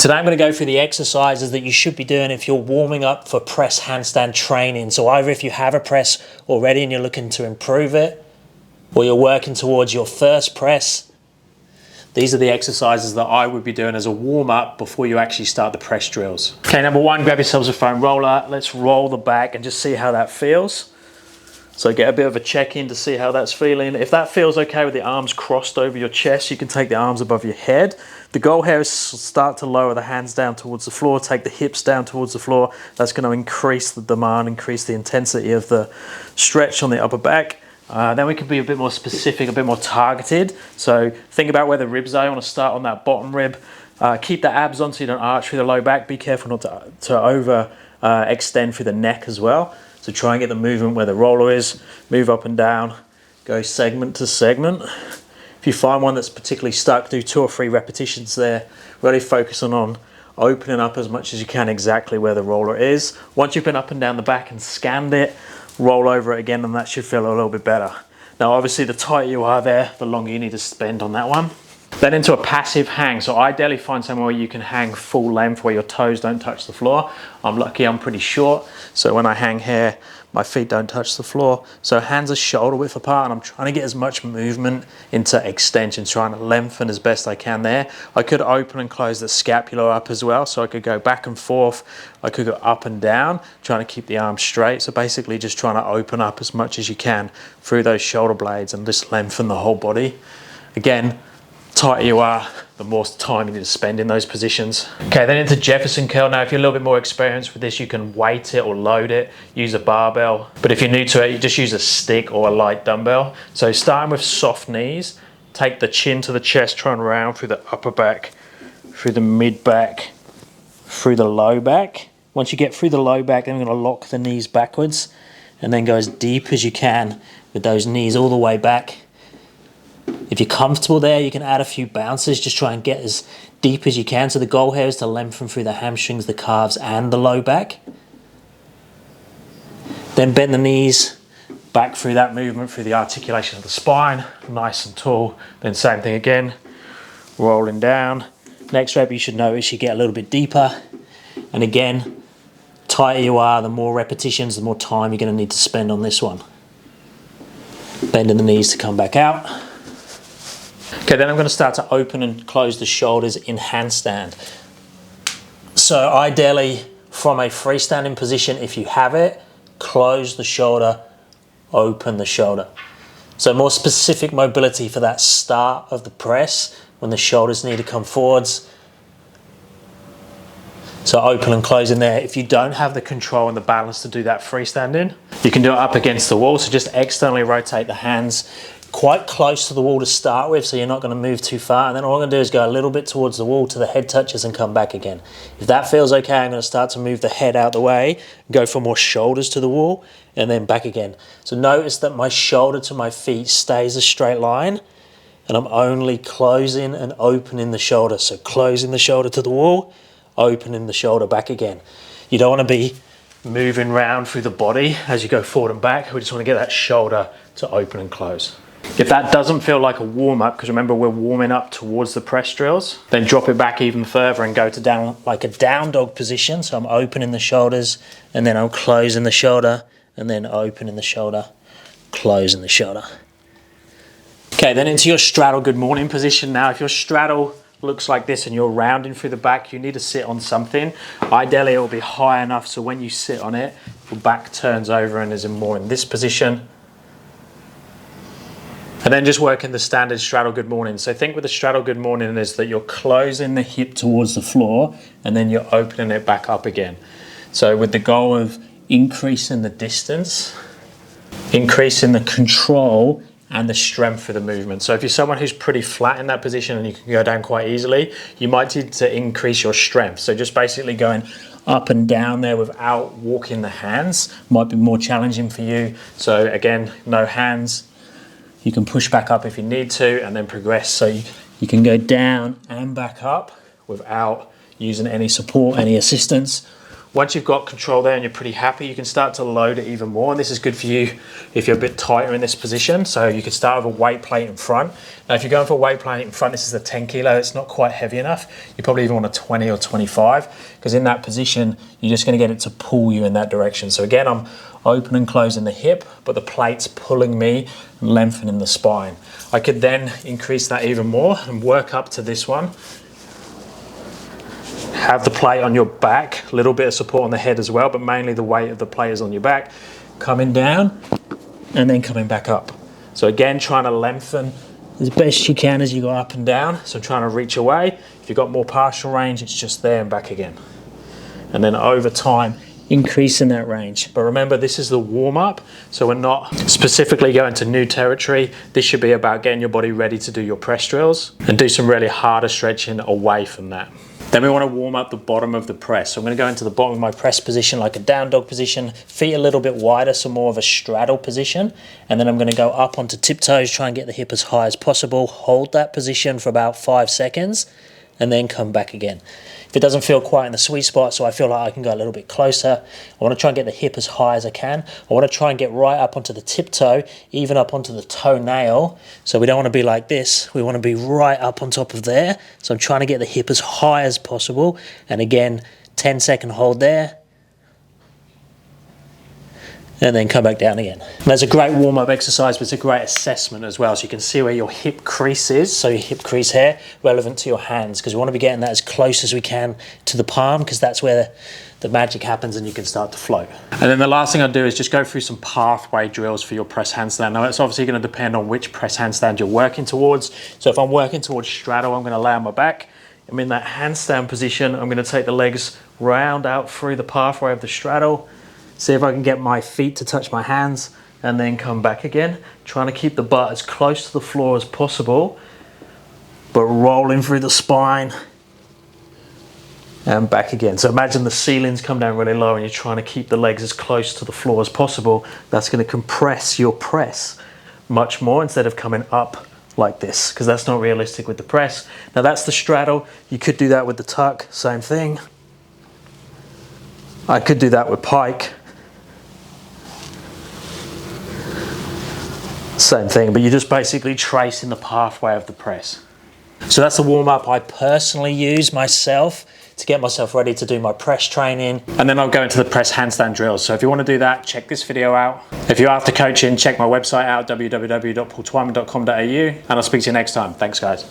Today I'm going to go through the exercises that you should be doing if you're warming up for press handstand training. So either if you have a press already and you're looking to improve it, or you're working towards your first press, these are the exercises that I would be doing as a warm-up before you actually start the press drills. Okay, number one, grab yourselves a foam roller. Let's roll the back and just see how that feels. So get a bit of a check-in to see how that's feeling. If that feels okay with the arms crossed over your chest, you can take the arms above your head. The goal here is start to lower the hands down towards the floor, take the hips down towards the floor. That's going to increase the demand, increase the intensity of the stretch on the upper back. Then we can be a bit more specific, a bit more targeted. So think about where the ribs are. You want to start on that bottom rib. Keep the abs on so you don't arch through the low back. Be careful not to over extend through the neck as well. So try and get the movement where the roller is. Move up and down. Go segment to segment. If you find one that's particularly stuck, do 2 or 3 repetitions there. Really focusing on opening up as much as you can exactly where the roller is. Once you've been up and down the back and scanned it, roll over it again and that should feel a little bit better. Now obviously the tighter you are there, the longer you need to spend on that one. Then into a passive hang. So ideally find somewhere where you can hang full length where your toes don't touch the floor. I'm lucky I'm pretty short, so when I hang here, my feet don't touch the floor. So hands are shoulder width apart and I'm trying to get as much movement into extension, trying to lengthen as best I can there. I could open and close the scapula up as well, so I could go back and forth. I could go up and down, trying to keep the arms straight. So basically just trying to open up as much as you can through those shoulder blades and just lengthen the whole body. Again, tighter you are, the more time you need to spend in those positions. Okay, then into Jefferson curl. Now, if you're a little bit more experienced with this, you can weight it or load it, use a barbell. But if you're new to it, you just use a stick or a light dumbbell. So starting with soft knees, take the chin to the chest, try and round through the upper back, through the mid back, through the low back. Once you get through the low back, then we're gonna lock the knees backwards and then go as deep as you can with those knees all the way back. If you're comfortable there, you can add a few bounces, just try and get as deep as you can. So the goal here is to lengthen through the hamstrings, the calves, and the low back. Then bend the knees back through that movement, through the articulation of the spine, nice and tall. Then same thing again, rolling down. Next rep, you should notice you get a little bit deeper. And again, tighter you are, the more repetitions, the more time you're going to need to spend on this one. Bending the knees to come back out. Okay, then I'm going to start to open and close the shoulders in handstand. So ideally, from a freestanding position, if you have it, close the shoulder, open the shoulder. So more specific mobility for that start of the press when the shoulders need to come forwards. So open and close in there. If you don't have the control and the balance to do that freestanding, you can do it up against the wall. So just externally rotate the hands quite close to the wall to start with, so you're not going to move too far, and then all I'm going to do is go a little bit towards the wall to the head touches and come back again. If that feels okay, I'm going to start to move the head out the way, go for more shoulders to the wall, and then back again. So notice that my shoulder to my feet stays a straight line, and I'm only closing and opening the shoulder. So closing the shoulder to the wall, opening the shoulder back again. You don't want to be moving around through the body as you go forward and back. We just want to get that shoulder to open and close. If that doesn't feel like a warm-up, because remember we're warming up towards the press drills, then drop it back even further and go to down like a down dog position. So I'm opening the shoulders and then I'm closing the shoulder and then opening the shoulder, closing the shoulder. Okay, then into your straddle good morning position. Now if your straddle looks like this and you're rounding through the back, you need to sit on something. Ideally it will be high enough so when you sit on it, your back turns over and is more in this position. And then just working the standard straddle good morning. So think with the straddle good morning is that you're closing the hip towards the floor and then you're opening it back up again. So with the goal of increasing the distance, increasing the control and the strength for the movement. So if you're someone who's pretty flat in that position and you can go down quite easily, you might need to increase your strength. So just basically going up and down there without walking the hands might be more challenging for you. So again, no hands. You can push back up if you need to and then progress. So you can go down and back up without using any support, any assistance. Once you've got control there and you're pretty happy, you can start to load it even more. And this is good for you if you're a bit tighter in this position. So you can start with a weight plate in front. Now, if you're going for a weight plate in front, this is a 10 kilo, it's not quite heavy enough. You probably even want a 20 or 25, because in that position, you're just gonna get it to pull you in that direction. So again, I'm open and closing the hip, but the plate's pulling me and lengthening the spine. I could then increase that even more and work up to this one. Have the plate on your back, a little bit of support on the head as well, but mainly the weight of the plate is on your back, coming down and then coming back up. So again, trying to lengthen as best you can as you go up and down. So trying to reach away. If you've got more partial range, it's just there and back again. And then over time, increasing that range. But remember, this is the warm up, so we're not specifically going to new territory. This should be about getting your body ready to do your press drills and do some really harder stretching away from that. Then we want to warm up the bottom of the press. So I'm going to go into the bottom of my press position like a down dog position, feet a little bit wider, so more of a straddle position. And then I'm going to go up onto tiptoes, try and get the hip as high as possible, hold that position for about 5 seconds, and then come back again. If it doesn't feel quite in the sweet spot, so I feel like I can go a little bit closer, I want to try and get the hip as high as I can. I want to try and get right up onto the tiptoe, even up onto the toenail. So we don't want to be like this, we want to be right up on top of there. So I'm trying to get the hip as high as possible. And again, 10-second hold there. And then come back down again. And that's a great warm-up exercise, but it's a great assessment as well. So you can see where your hip crease is, so your hip crease here, relevant to your hands, because we want to be getting that as close as we can to the palm, because that's where the magic happens and you can start to float. And then the last thing I'll do is just go through some pathway drills for your press handstand. Now, it's obviously going to depend on which press handstand you're working towards. So if I'm working towards straddle, I'm going to lay on my back. I'm in that handstand position. I'm going to take the legs round out through the pathway of the straddle. See if I can get my feet to touch my hands and then come back again. Trying to keep the butt as close to the floor as possible, but rolling through the spine and back again. So imagine the ceilings come down really low and you're trying to keep the legs as close to the floor as possible. That's going to compress your press much more instead of coming up like this, because that's not realistic with the press. Now that's the straddle. You could do that with the tuck, same thing. I could do that with pike. Same thing, but you're just basically tracing the pathway of the press. So that's the warm-up I personally use myself to get myself ready to do my press training. And then I'll go into the press handstand drills. So if you want to do that, check this video out. If you're after coaching, check my website out, www.paultwyman.com.au, and I'll speak to you next time. Thanks, guys.